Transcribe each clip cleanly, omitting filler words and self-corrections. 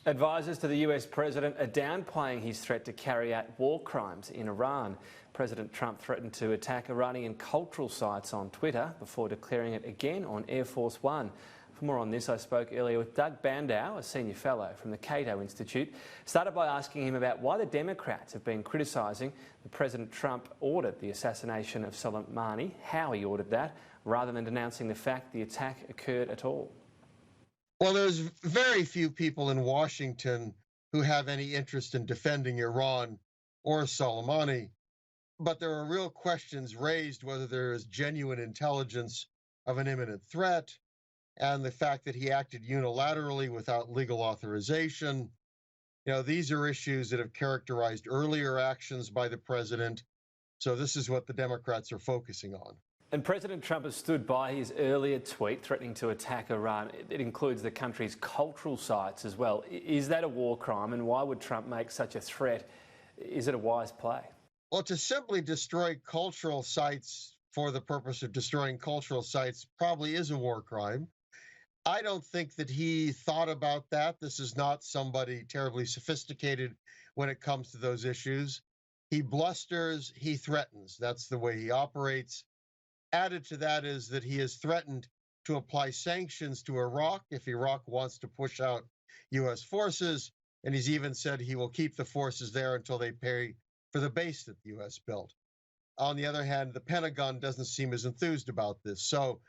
Advisors to the US president are downplaying his threat to carry out war crimes in Iran. President Trump threatened to attack Iranian cultural sites on Twitter before declaring it again on Air Force One. For more on this, I spoke earlier with Doug Bandow, a senior fellow from the Cato Institute. Started by asking him about why the Democrats have been criticising that President Trump ordered the assassination of Soleimani, how he ordered that, rather than denouncing the fact the attack occurred at all. Well, there's very few people in Washington who have any interest in defending Iran or Soleimani, but there are real questions raised whether there is genuine intelligence of an imminent threat and the fact that he acted unilaterally without legal authorization. You know, these are issues that have characterized earlier actions by the president, so this is what the Democrats are focusing on. And President Trump has stood by his earlier tweet threatening to attack Iran. It includes the country's cultural sites as well. Is that a war crime, and why would Trump make such a threat? Is it a wise play? Well, to simply destroy cultural sites for the purpose of destroying cultural sites probably is a war crime. I don't think that he thought about that. This is not somebody terribly sophisticated when it comes to those issues. He blusters, he threatens. That's the way he operates. Added to that is that he has threatened to apply sanctions to Iraq if Iraq wants to push out U.S. forces, and he's even said he will keep the forces there until they pay for the base that the U.S. built. On the other hand, the Pentagon doesn't seem as enthused about this. So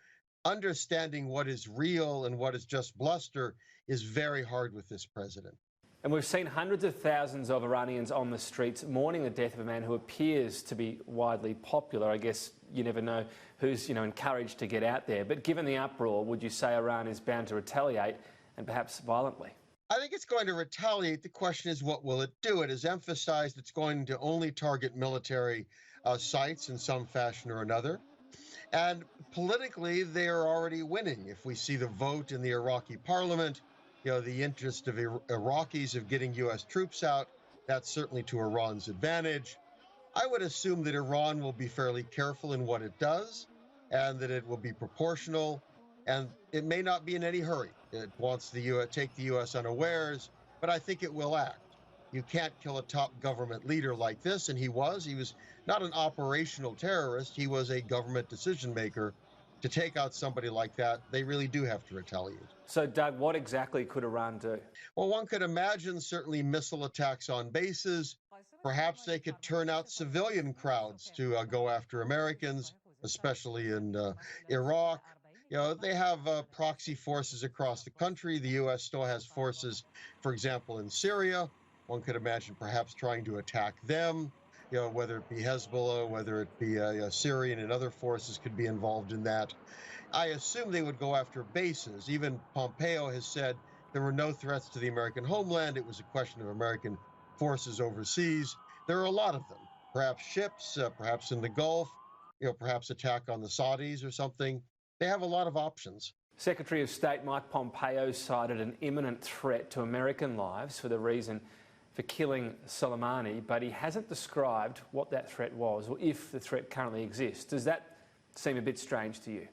understanding what is real and what is just bluster is very hard with this president. And we've seen hundreds of thousands of Iranians on the streets mourning the death of a man who appears to be widely popular. I guess you never know who's, encouraged to get out there. But given the uproar, would you say Iran is bound to retaliate, and perhaps violently? I think it's going to retaliate. The question is, what will it do? It has emphasized it's going to only target military sites in some fashion or another. And politically, they are already winning. If we see the vote in the Iraqi parliament, the interest of Iraqis of getting U.S. troops out, that's certainly to Iran's advantage. I would assume that Iran will be fairly careful in what it does and that it will be proportional, and it may not be in any hurry. It wants to take the U.S. unawares, but I think it will act. You can't kill a top government leader like this, and he was not an operational terrorist. He was a government decision maker. To take out somebody like that, they really do have to retaliate. So, Doug, what exactly could Iran do? Well, one could imagine certainly missile attacks on bases. Perhaps they could turn out civilian crowds to go after Americans, especially in Iraq. They have proxy forces across the country. The U.S. still has forces, for example, in Syria. One could imagine perhaps trying to attack them. Whether it be Hezbollah, whether it be Syrian and other forces could be involved in that. I assume they would go after bases. Even Pompeo has said there were no threats to the American homeland. It was a question of American forces overseas. There are a lot of them, perhaps ships, perhaps in the Gulf, perhaps attack on the Saudis or something. They have a lot of options. Secretary of State Mike Pompeo cited an imminent threat to American lives for the reason for killing Soleimani, but he hasn't described what that threat was or if the threat currently exists. Does that seem a bit strange to you?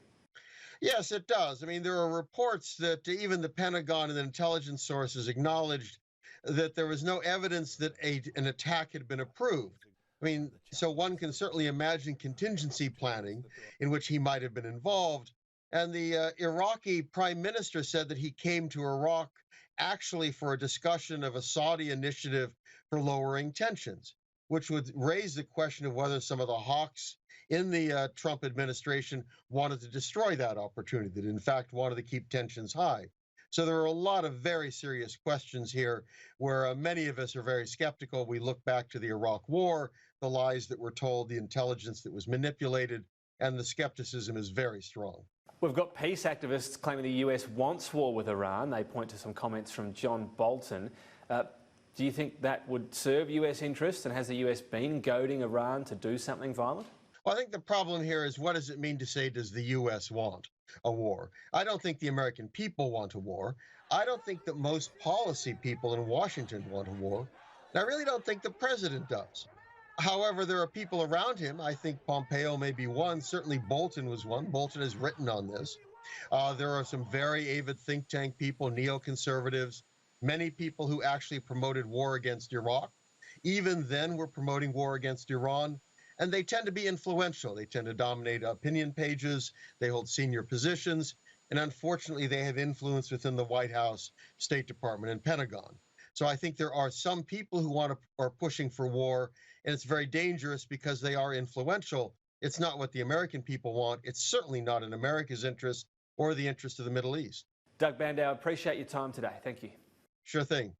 Yes, it does. I mean, there are reports that even the Pentagon and the intelligence sources acknowledged that there was no evidence that an attack had been approved. I mean, so one can certainly imagine contingency planning in which he might have been involved. And the Iraqi prime minister said that he came to Iraq actually for a discussion of a Saudi initiative for lowering tensions, which would raise the question of whether some of the hawks in the Trump administration wanted to destroy that opportunity, that in fact wanted to keep tensions high. So there are a lot of very serious questions here where many of us are very skeptical. We look back to the Iraq War, the lies that were told, the intelligence that was manipulated, and the skepticism is very strong. We've got peace activists claiming the US wants war with Iran. They point to some comments from John Bolton. Do you think that would serve US interests, and has the US been goading Iran to do something violent? Well, I think the problem here is, what does it mean to say, does the U.S. want a war? I don't think the American people want a war. I don't think that most policy people in Washington want a war. And I really don't think the president does. However, there are people around him. I think Pompeo may be one. Certainly Bolton was one. Bolton has written on this. There are some very avid think tank people, neoconservatives, many people who actually promoted war against Iraq, even then were promoting war against Iran. And they tend to be influential. They tend to dominate opinion pages. They hold senior positions. And unfortunately, they have influence within the White House, State Department, and Pentagon. So I think there are some people who are pushing for war, and it's very dangerous because they are influential. It's not what the American people want. It's certainly not in America's interest or the interest of the Middle East. Doug Bandow, appreciate your time today. Thank you. Sure thing.